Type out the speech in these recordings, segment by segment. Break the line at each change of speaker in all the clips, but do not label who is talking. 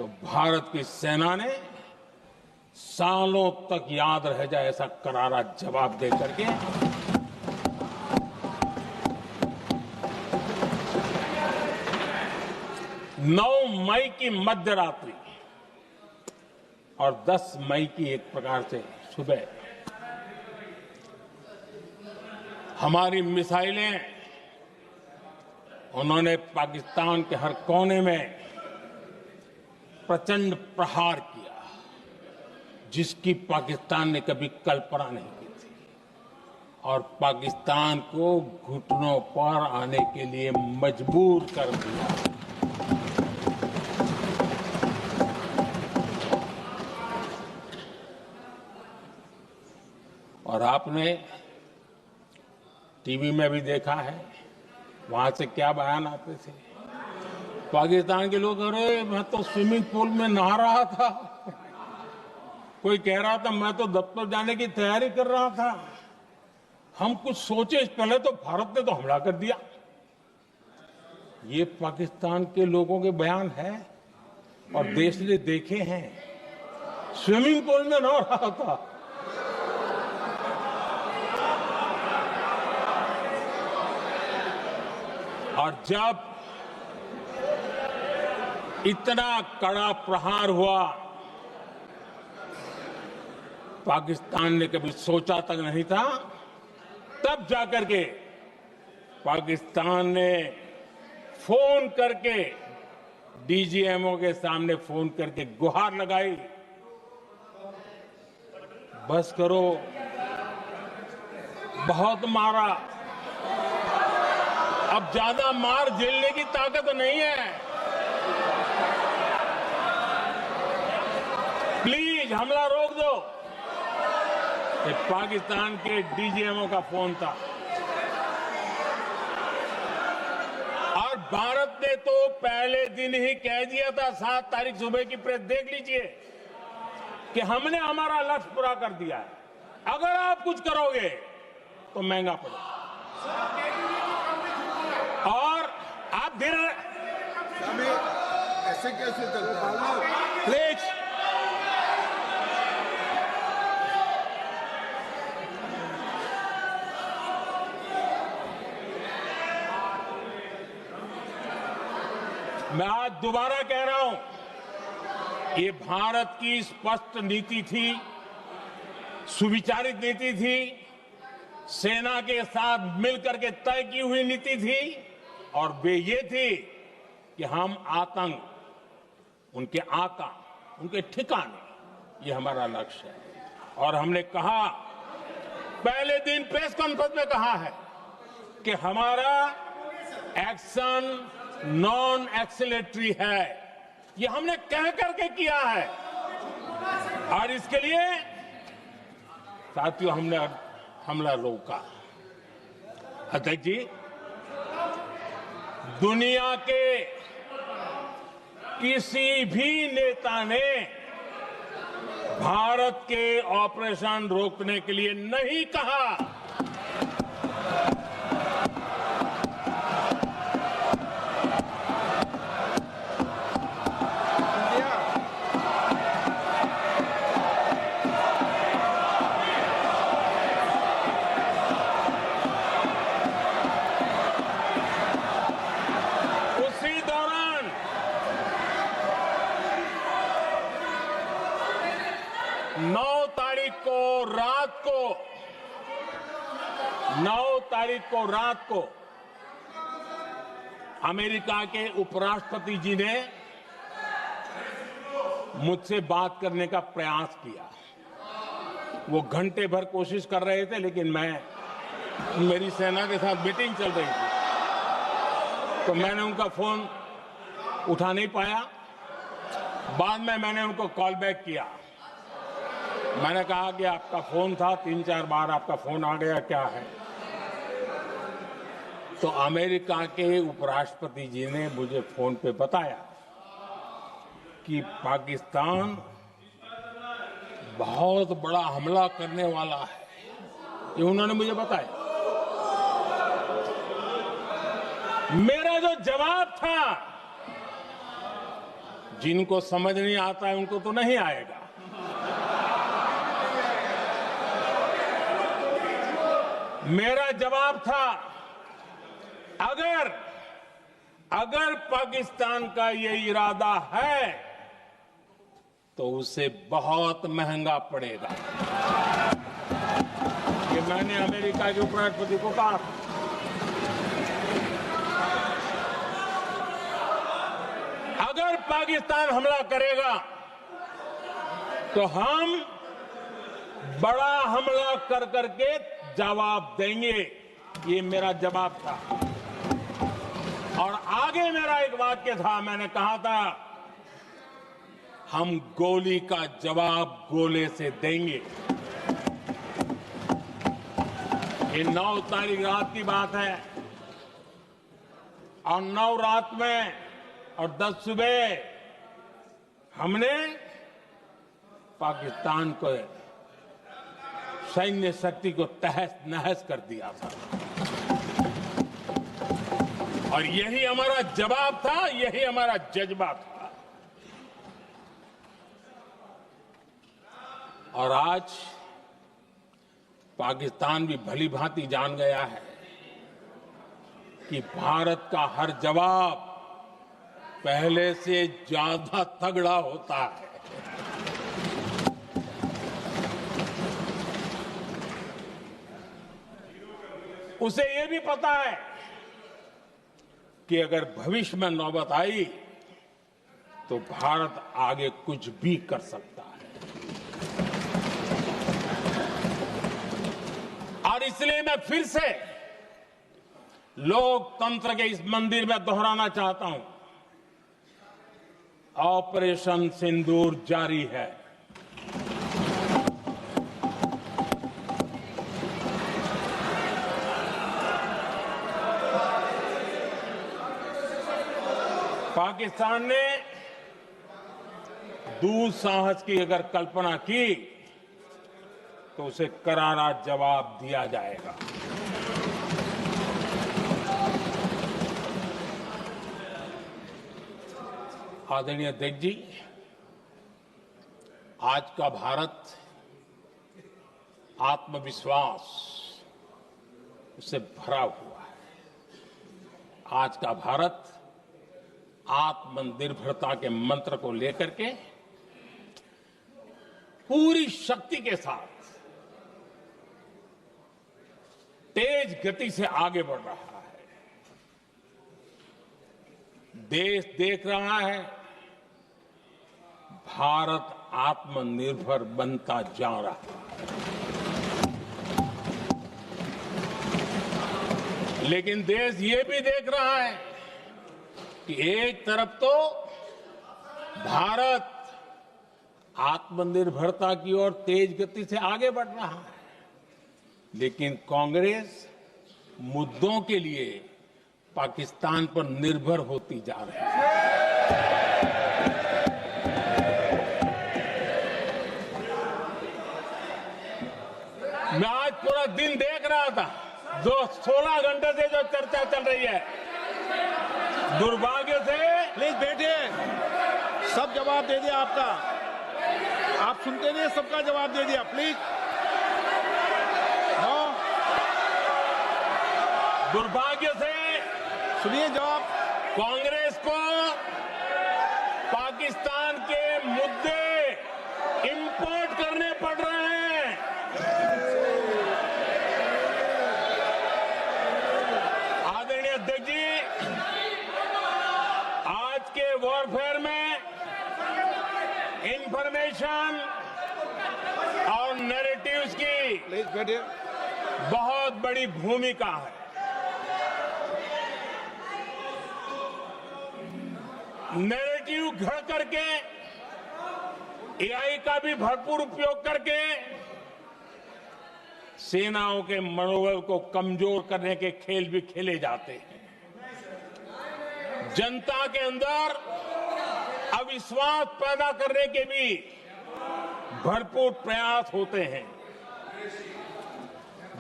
तो भारत की सेना ने सालों तक याद रह जाए ऐसा करारा जवाब दे करके 9 मई की मध्य रात्रि और 10 मई की एक प्रकार से सुबह हमारी मिसाइलें उन्होंने पाकिस्तान के हर कोने में प्रचंड प्रहार किया जिसकी पाकिस्तान ने कभी कल्पना नहीं की थी और पाकिस्तान को घुटनों पर आने के लिए मजबूर कर दिया। और आपने टीवी में भी देखा है वहां से क्या बयान आते थे। पाकिस्तान के लोग, अरे मैं तो स्विमिंग पूल में नहा रहा था, कोई कह रहा था मैं तो दफ्तर जाने की तैयारी कर रहा था। हम कुछ सोचे पहले तो भारत ने तो हमला कर दिया। ये पाकिस्तान के लोगों के बयान है और देश ने देखे हैं। स्विमिंग पूल में नहा रहा था। और जब इतना कड़ा प्रहार हुआ, पाकिस्तान ने कभी सोचा तक नहीं था, तब जाकर के पाकिस्तान ने फोन करके डीजीएमओ के सामने फोन करके गुहार लगाई, बस करो, बहुत मारा, अब ज्यादा मार झेलने की ताकत नहीं है, प्लीज हमला रोक दो। ये पाकिस्तान के डीजीएमओ का फोन था। और भारत ने तो पहले दिन ही कह दिया था, 7 तारीख सुबह की प्रेस देख लीजिए, कि हमने हमारा लक्ष्य पूरा कर दिया है, अगर आप कुछ करोगे तो महंगा पड़ेगा। और आप फिर
ऐसे कैसे चलता है?
प्लीज मैं आज दोबारा कह रहा हूं, ये भारत की स्पष्ट नीति थी, सुविचारित नीति थी, सेना के साथ मिलकर के तय की हुई नीति थी और वे ये थी कि हम आतंक, उनके आका, उनके ठिकाने, ये हमारा लक्ष्य है। और हमने कहा, पहले दिन प्रेस कॉन्फ्रेंस में कहा है कि हमारा एक्शन नॉन एक्सीलरेटरी है, ये हमने कह करके किया है। और इसके लिए साथियों हमने हमला रोका। अध्यक्ष जी, दुनिया के किसी भी नेता ने भारत के ऑपरेशन रोकने के लिए नहीं कहा। उसी दौरान 9 तारीख को रात को अमेरिका के उपराष्ट्रपति जी ने मुझसे बात करने का प्रयास किया। वो घंटे भर कोशिश कर रहे थे, लेकिन मेरी सेना के साथ मीटिंग चल रही थी, तो मैंने उनका फोन उठा नहीं पाया। बाद में मैंने उनको कॉल बैक किया। मैंने कहा कि आपका फोन था, 3-4 बार आपका फोन आ गया, क्या है? तो अमेरिका के उपराष्ट्रपति जी ने मुझे फोन पे बताया कि पाकिस्तान बहुत बड़ा हमला करने वाला है, ये उन्होंने मुझे बताया। मेरा जो जवाब था, जिनको समझ नहीं आता है उनको तो नहीं आएगा। मेरा जवाब था, अगर पाकिस्तान का ये इरादा है तो उसे बहुत महंगा पड़ेगा। ये मैंने अमेरिका के उपराष्ट्रपति को कहा। अगर पाकिस्तान हमला करेगा तो हम बड़ा हमला कर करके जवाब देंगे। ये मेरा जवाब था। और आगे मेरा एक वाक्य था, मैंने कहा था हम गोली का जवाब गोले से देंगे। ये 9 तारीख रात की बात है और 9 रात में और 10 सुबह हमने पाकिस्तान को सैन्य शक्ति को तहस नहस कर दिया था। और यही हमारा जवाब था, यही हमारा जज्बा था। और आज पाकिस्तान भी भली भांति जान गया है कि भारत का हर जवाब पहले से ज्यादा तगड़ा होता है। उसे यह भी पता है कि अगर भविष्य में नौबत आई तो भारत आगे कुछ भी कर सकता है। और इसलिए मैं फिर से लोकतंत्र के इस मंदिर में दोहराना चाहता हूं, ऑपरेशन सिंदूर जारी है। पाकिस्तान ने दुस्साहस की अगर कल्पना की तो उसे करारा जवाब दिया जाएगा। आदरणीय अध्यक्ष जी, आज का भारत आत्मविश्वास से भरा हुआ है। आज का भारत आत्मनिर्भरता के मंत्र को लेकर के पूरी शक्ति के साथ तेज गति से आगे बढ़ रहा है। देश देख रहा है भारत आत्मनिर्भर बनता जा रहा है। लेकिन देश ये भी देख रहा है कि एक तरफ तो भारत आत्मनिर्भरता की ओर तेज गति से आगे बढ़ रहा है, लेकिन कांग्रेस मुद्दों के लिए पाकिस्तान पर निर्भर होती जा रही है। मैं आज पूरा दिन देख रहा था, 16 घंटे से जो चर्चा चल रही है, दुर्भाग्य से।
प्लीज बैठिए, सब जवाब दे दिया आपका। आप सुनते नहीं, सबका जवाब दे दिया। Please no.
दुर्भाग्य से
सुनिए जवाब।
कांग्रेस को पाकिस्तान के मुद्दे इंपोर्ट करने पड़ रहे हैं। आदरणीय अध्यक्ष जी, आज के वॉरफेयर में इंफॉर्मेशन और नैरेटिव्स की
प्लीज बैठिए।
बहुत बड़ी भूमिका है। नैरेटिव घड़ करके, एआई का भी भरपूर उपयोग करके सेनाओं के मनोबल को कमजोर करने के खेल भी खेले जाते हैं। जनता के अंदर अविश्वास पैदा करने के भी भरपूर प्रयास होते हैं।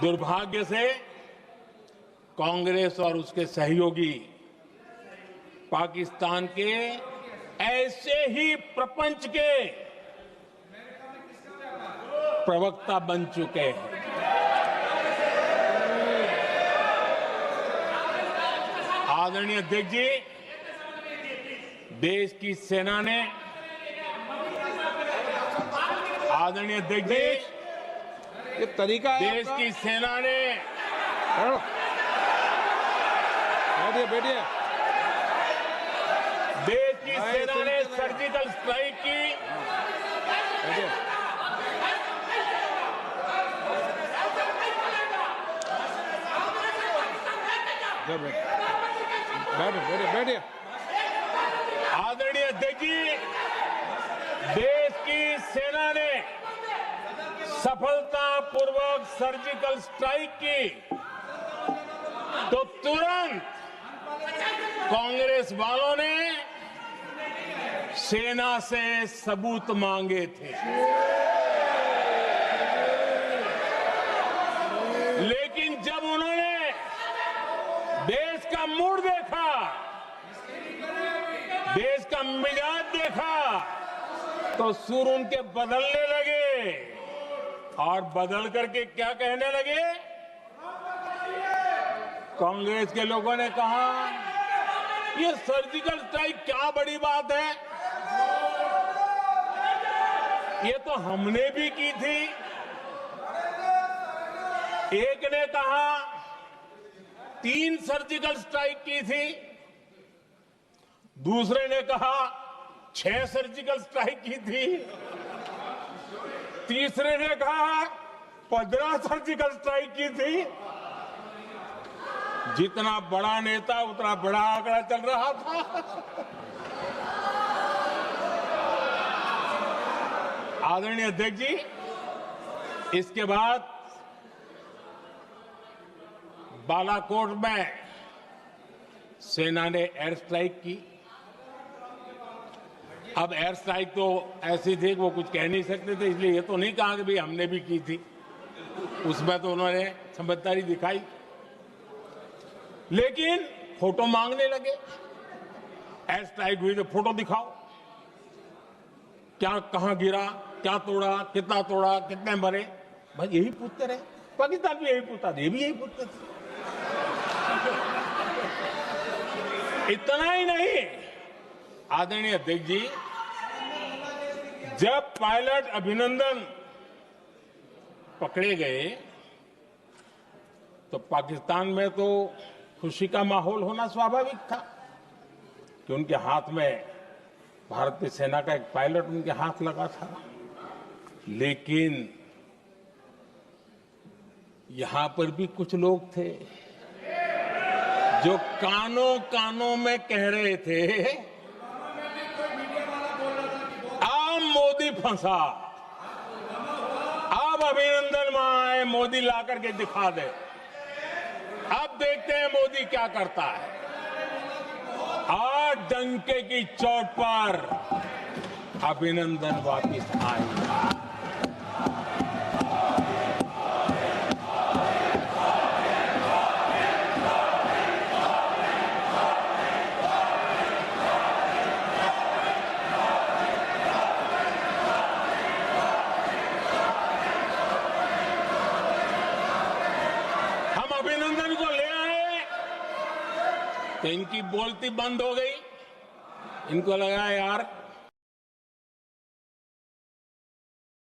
दुर्भाग्य से कांग्रेस और उसके सहयोगी पाकिस्तान के ऐसे ही प्रपंच के प्रवक्ता बन चुके हैं। आदरणीय अध्यक्ष जी, देश की सेना ने, आदरणीय अध्यक्ष जी,
ये तरीका है
देश की सेना ने,
बैठिए बैठिए,
देश की सेना ने सर्जिकल स्ट्राइक की।
बैठिए। बैठिए बैठिए।
आदरणीय अध्यक्ष जी, देश की सेना ने सफलतापूर्वक सर्जिकल स्ट्राइक की तो तुरंत कांग्रेस वालों ने सेना से सबूत मांगे थे, लेकिन जब उन्होंने देश का मूड देखा, देश का मिजाज देखा, तो सुर उनके बदलने लगे और बदल करके क्या कहने लगे? कांग्रेस के लोगों ने कहा, ये सर्जिकल स्ट्राइक क्या बड़ी बात है, ये तो हमने भी की थी। एक ने कहा 3 सर्जिकल स्ट्राइक की थी, दूसरे ने कहा 6 सर्जिकल स्ट्राइक की थी, तीसरे ने कहा 15 सर्जिकल स्ट्राइक की थी। जितना बड़ा नेता उतना बड़ा आंकड़ा चल रहा था। आदरणीय अध्यक्ष जी, इसके बाद बालाकोट में सेना ने एयर स्ट्राइक की। अब एयर स्ट्राइक तो ऐसी थी कि वो कुछ कह नहीं सकते थे, इसलिए ये तो नहीं कहा कि भाई हमने भी की थी। उसमें तो उन्होंने समझदारी दिखाई, लेकिन फोटो मांगने लगे। एयर स्ट्राइक हुई तो फोटो दिखाओ, क्या कहां गिरा, क्या तोड़ा, कितना तोड़ा, कितने मरे, भाई यही पूछते रहे। पाकिस्तान भी यही पूछता था, ये भी यही पूछते थे। इतना ही नहीं, आदरणीय अध्यक्ष जी, जब पायलट अभिनंदन पकड़े गए तो पाकिस्तान में तो खुशी का माहौल होना स्वाभाविक था कि उनके हाथ में भारतीय सेना का एक पायलट उनके हाथ लगा था। लेकिन यहां पर भी कुछ लोग थे जो कानों कानों में कह रहे थे, अब मोदी फंसा, अब अभिनंदन वहां आए, मोदी ला करके दिखा दे, अब देखते हैं मोदी क्या करता है। आज डंके की चोट पर अभिनंदन वापिस आए। अभिनंदन को ले आए तो इनकी बोलती बंद हो गई। इनको लगा यार